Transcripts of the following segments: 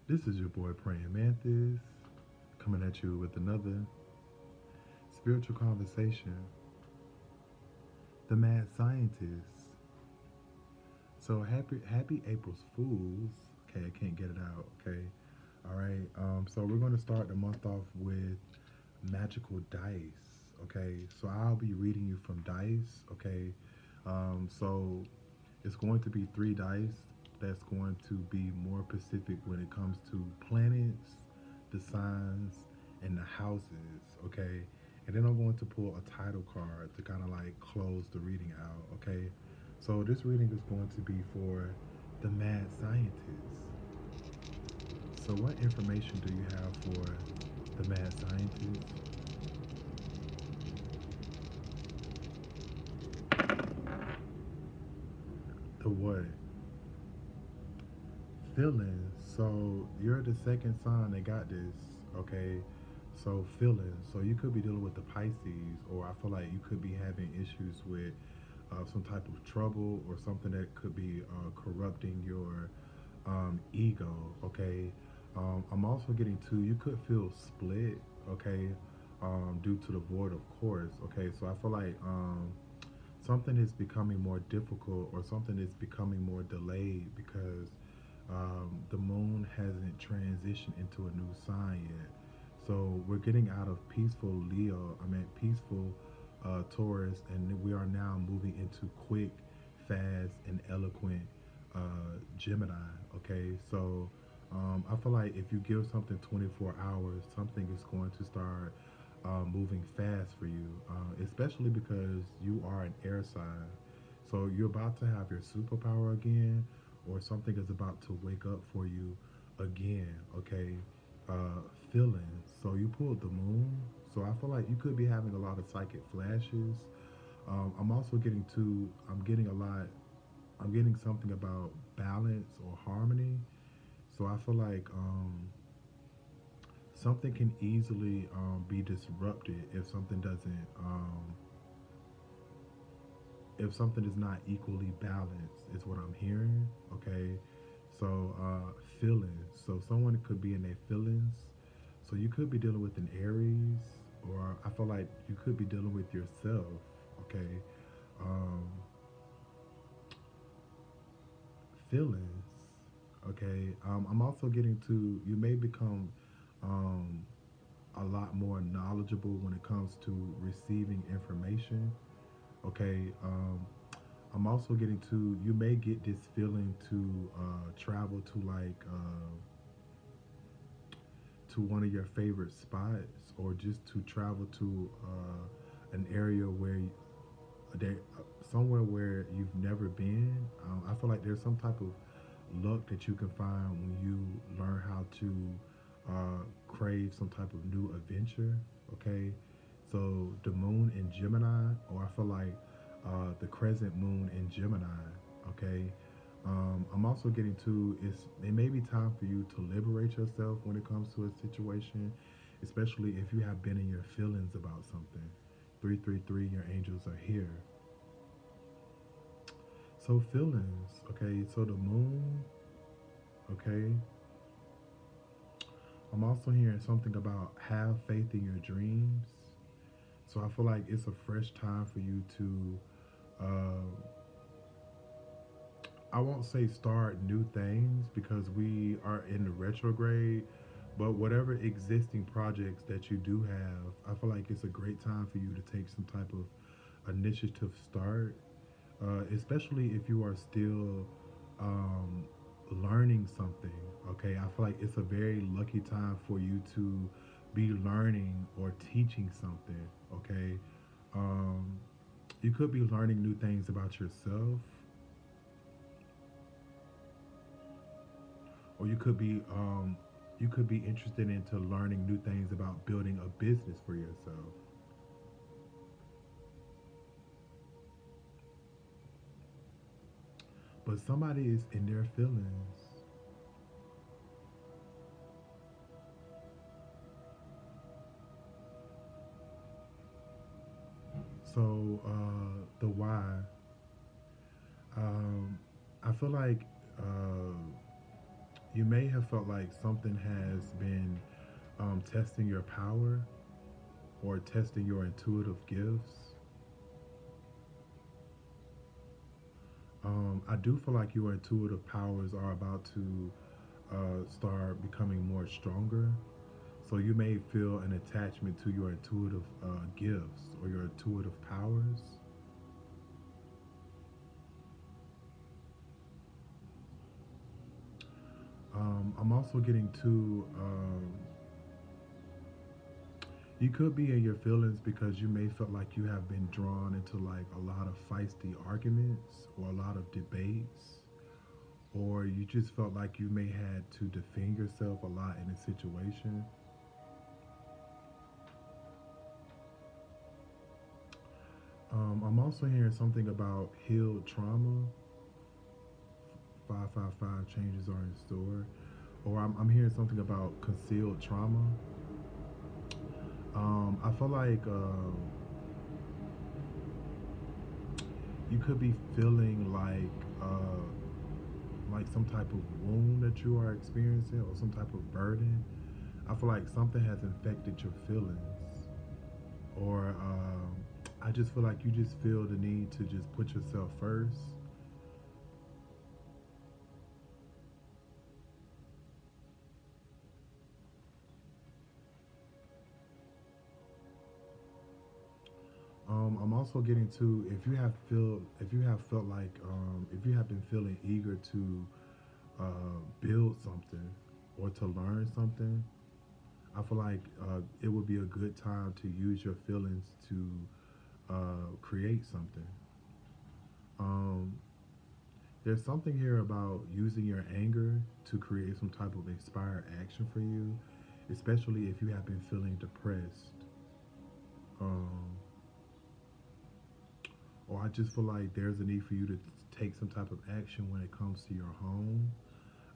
This is your boy Praying Mantis coming at you with another spiritual conversation. The Mad Scientist. So happy April's Fools. Okay, I can't get it out. Okay, all right. So we're going to start the month off with magical dice. Okay, so I'll be reading you from dice. Okay, so it's going to be three dice that's going to be more specific when it comes to planets, the signs, and the houses, okay? And then I'm going to pull a title card to kind of like close the reading out, okay? So this reading is going to be for the mad scientist. So what information do you have for the mad scientist? The what? Feelings. So you're the second sign that got this, okay? So feelings. So you could be dealing with the Pisces, or I feel like you could be having issues with some type of trouble or something that could be corrupting your ego, okay? I'm also getting to you could feel split, okay, due to the void, of course, okay? So I feel like something is becoming more difficult or something is becoming more delayed because the moon hasn't transitioned into a new sign yet. So we're getting out of peaceful Leo, peaceful Taurus, and we are now moving into quick, fast, and eloquent Gemini. Okay, so I feel like if you give something 24 hours, something is going to start moving fast for you, especially because you are an air sign. So you're about to have your superpower again, or something is about to wake up for you again, okay? Feelings. So you pulled the moon. So I feel like you could be having a lot of psychic flashes. I'm also getting to, I'm getting something about balance or harmony. So I feel like something can easily be disrupted if something is not equally balanced, is what I'm hearing. Okay, so feelings. So someone could be in their feelings. So you could be dealing with an Aries, or I feel like you could be dealing with yourself. Okay, um, feelings. Okay, I'm also getting to you may become um, a lot more knowledgeable when it comes to receiving information. Okay, I'm also getting to you may get this feeling to travel to one of your favorite spots, or just to travel to an area where there somewhere where you've never been. I feel like there's some type of luck that you can find when you learn how to crave some type of new adventure. Okay, so the moon in Gemini, or I feel like the crescent moon in Gemini. Okay, I'm also getting to it may be time for you to liberate yourself when it comes to a situation, especially if you have been in your feelings about something. 333, your angels are here. So feelings, okay. So the moon, okay. I'm also hearing something about have faith in your dreams. So I feel like it's a fresh time for you to, I won't say start new things because we are in the retrograde, but whatever existing projects that you do have, I feel like it's a great time for you to take some type of initiative start, especially if you are still um, learning something. Okay, I feel like it's a very lucky time for you to be learning or teaching something. Okay, um, you could be learning new things about yourself, or you could be interested into learning new things about building a business for yourself. But somebody is in their feelings. So the why. Um, I feel like uh, you may have felt like something has been testing your power or testing your intuitive gifts. I do feel like your intuitive powers are about to start becoming more stronger. So you may feel an attachment to your intuitive gifts or your intuitive powers. I'm also getting to you could be in your feelings because you may feel like you have been drawn into like a lot of feisty arguments or a lot of debates, or you just felt like you may had to defend yourself a lot in a situation. I'm also hearing something about healed trauma. 555 changes are in store. Or I'm hearing something about concealed trauma. I feel you could be feeling like some type of wound that you are experiencing or some type of burden. I feel like something has infected your feelings, or I just feel like you just feel the need to just put yourself first. I'm also getting to if you have felt like if you have been feeling eager to build something or to learn something, I feel like it would be a good time to use your feelings to create something. Um, there's something here about using your anger to create some type of inspired action for you, especially if you have been feeling depressed. Um, or I just feel like there's a need for you to take some type of action when it comes to your home.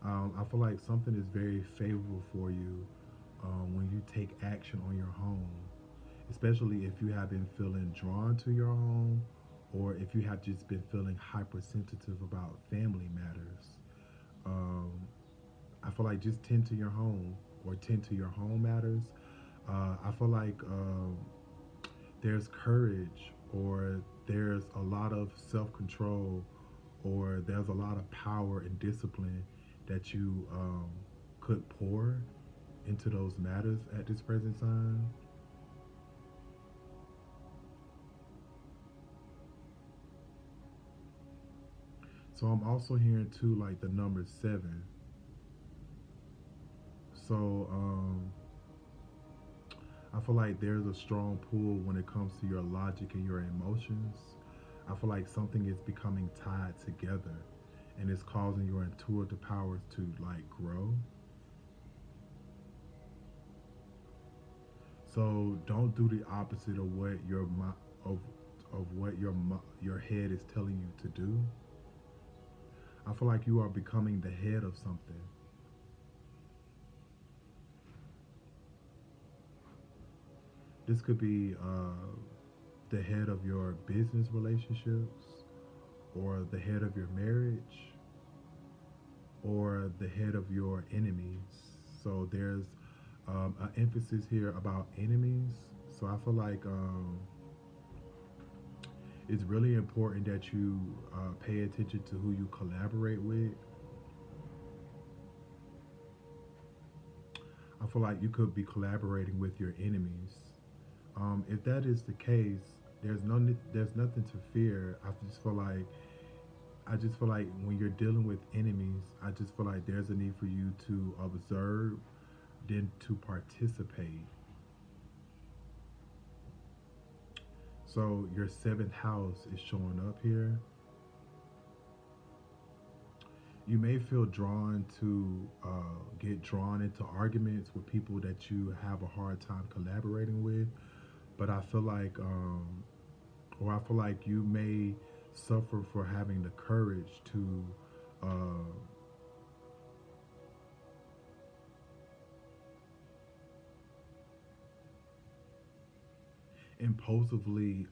I feel like something is very favorable for you when you take action on your home, especially if you have been feeling drawn to your home or if you have just been feeling hypersensitive about family matters. Um, I feel like just tend to your home or tend to your home matters. I feel like there's courage or there's a lot of self control or there's a lot of power and discipline that you could pour into those matters at this present time. So I'm also hearing too like the number seven. So I feel like there's a strong pull when it comes to your logic and your emotions. I feel like something is becoming tied together and it's causing your intuitive powers to like grow. So don't do the opposite of what of what your head is telling you to do. I feel like you are becoming the head of something. This could be the head of your business relationships, or the head of your marriage, or the head of your enemies. So there's an emphasis here about enemies. So I feel like it's really important that you pay attention to who you collaborate with. I feel like you could be collaborating with your enemies. If that is the case, there's nothing to fear. I just feel like when you're dealing with enemies, I just feel like there's a need for you to observe, then to participate. So your seventh house is showing up here. You may feel drawn to get drawn into arguments with people that you have a hard time collaborating with, but I feel like, or I feel like you may suffer for having the courage to uh, impulsively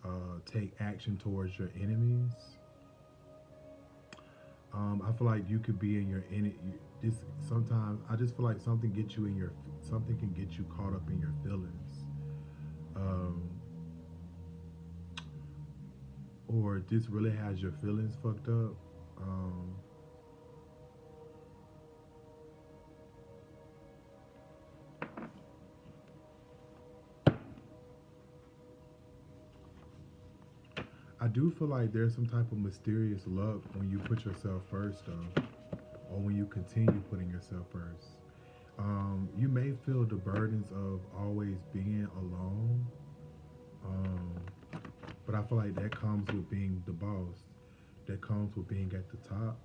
take action towards your enemies. I feel like you could be in this sometimes I just feel like something can get you caught up in your feelings, um, or this really has your feelings fucked up. Um, I do feel like there's some type of mysterious luck when you put yourself first, though, or when you continue putting yourself first. You may feel the burdens of always being alone, um, but I feel like that comes with being the boss. That comes with being at the top.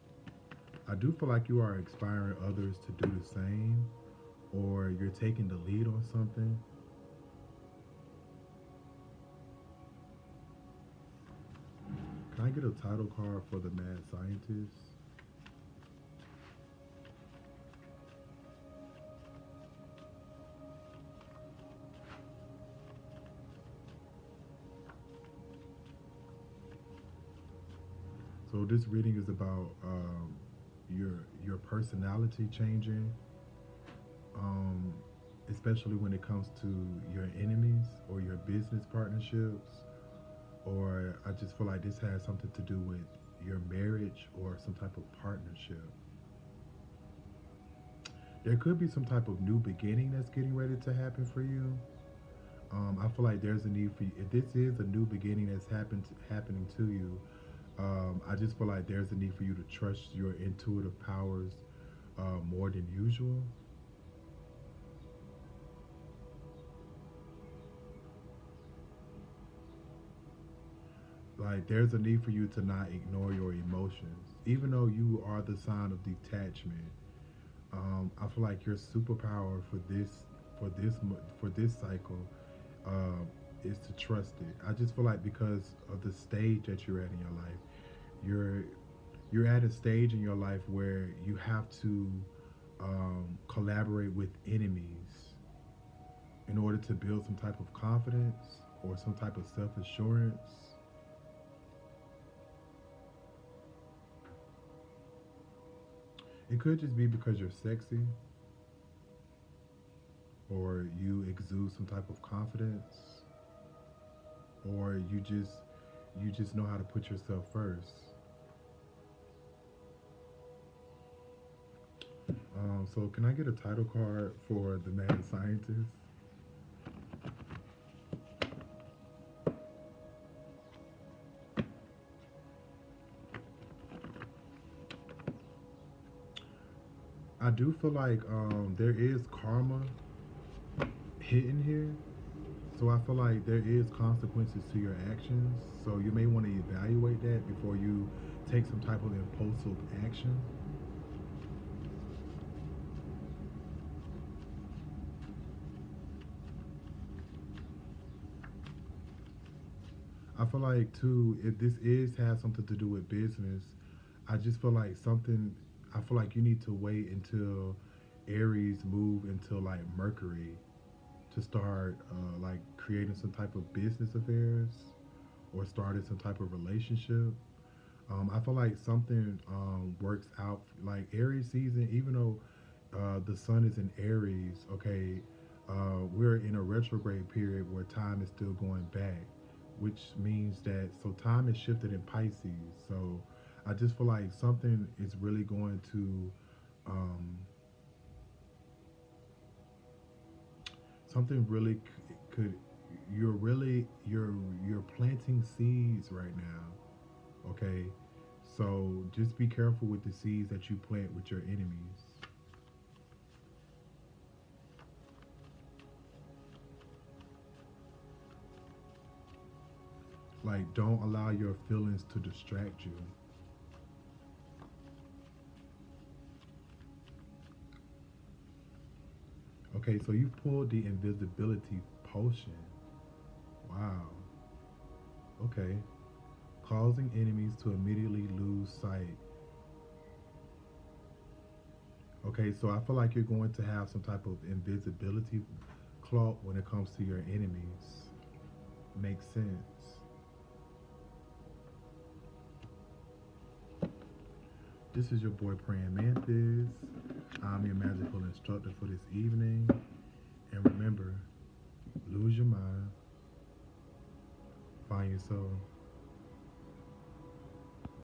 I do feel like you are inspiring others to do the same, or you're taking the lead on something. Can I get a title card for the mad scientist? So this reading is about your personality changing, um, especially when it comes to your enemies or your business partnerships. Or I just feel like this has something to do with your marriage or some type of partnership. There could be some type of new beginning that's getting ready to happen for you. I feel like there's a need for you. If this is a new beginning that's happening to you, I just feel like there's a need for you to trust your intuitive powers more than usual. Like there's a need for you to not ignore your emotions, even though you are the sign of detachment. I feel like your superpower for this for this cycle uh, is to trust it. I just feel like because of the stage that you're at in your life, you're you're at a stage in your life where you have to collaborate with enemies in order to build some type of confidence or some type of self assurance. It could just be because you're sexy or you exude some type of confidence or you just know how to put yourself first. So can I get a title card for the mad scientist? I do feel like there is karma hidden here. So I feel like there is consequences to your actions. So you may want to evaluate that before you take some type of impulsive action. I feel like too, if this is has something to do with business, I just feel like something. I feel like you need to wait until Aries move into like Mercury to start like creating some type of business affairs or starting some type of relationship. I feel like something works out like Aries season, even though the sun is in Aries. Okay, we're in a retrograde period where time is still going back, which means that so time is shifted in Pisces. So I just feel like something is really going to um, something really could you're planting seeds right now. Okay, so just be careful with the seeds that you plant with your enemies. Like, don't allow your feelings to distract you. Okay, so you pulled the invisibility potion. Wow. Okay. Causing enemies to immediately lose sight. Okay, so I feel like you're going to have some type of invisibility cloak when it comes to your enemies. Makes sense. This is your boy Praying Mantis. I'm your magical instructor for this evening. And remember, lose your mind, find your soul.